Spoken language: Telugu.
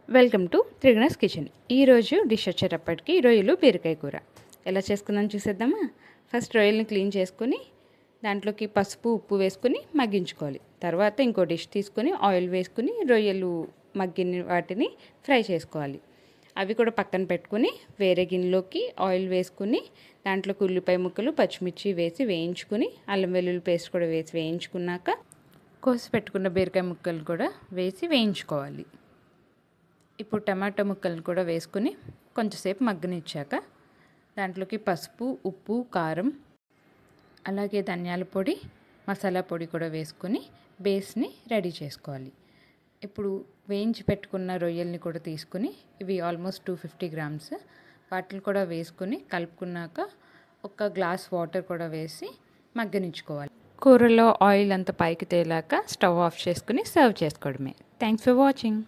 Welcome to Triguna's Kitchen. ఈరోజు డిష్ వచ్చేటప్పటికి రొయ్యలు బీరకాయ కూర ఎలా చేసుకుందాం చూసేద్దామా. ఫస్ట్ రొయ్యల్ని క్లీన్ చేసుకుని దాంట్లోకి పసుపు ఉప్పు వేసుకుని మగ్గించుకోవాలి. తర్వాత ఇంకో డిష్ తీసుకొని ఆయిల్ వేసుకుని రొయ్యలు మగ్గిన వాటిని ఫ్రై చేసుకోవాలి. అవి కూడా పక్కన పెట్టుకుని వేరే గిన్నెలోకి ఆయిల్ వేసుకుని దాంట్లోకి ఉల్లిపాయ ముక్కలు పచ్చిమిర్చి వేసి వేయించుకుని అల్లం వెల్లుల్లి పేస్ట్ కూడా వేసి వేయించుకున్నాక కోసి పెట్టుకున్న బీరకాయ ముక్కలు కూడా వేసి వేయించుకోవాలి. ఇప్పుడు టమాటో ముక్కలను కూడా వేసుకుని కొంచెంసేపు మగ్గనిచ్చాక దాంట్లోకి పసుపు ఉప్పు కారం అలాగే ధనియాల పొడి మసాలా పొడి కూడా వేసుకొని బేస్ని రెడీ చేసుకోవాలి. ఇప్పుడు వేయించి పెట్టుకున్న రొయ్యల్ని కూడా తీసుకుని ఇవి ఆల్మోస్ట్ 250 గ్రామ్స్ వాటిని కూడా వేసుకుని కలుపుకున్నాక ఒక గ్లాస్ వాటర్ కూడా వేసి మగ్గనిచ్చుకోవాలి. కూరలో ఆయిల్ అంతా పైకి తేలాక స్టవ్ ఆఫ్ చేసుకుని సర్వ్ చేసుకోవడమే. Thanks for watching.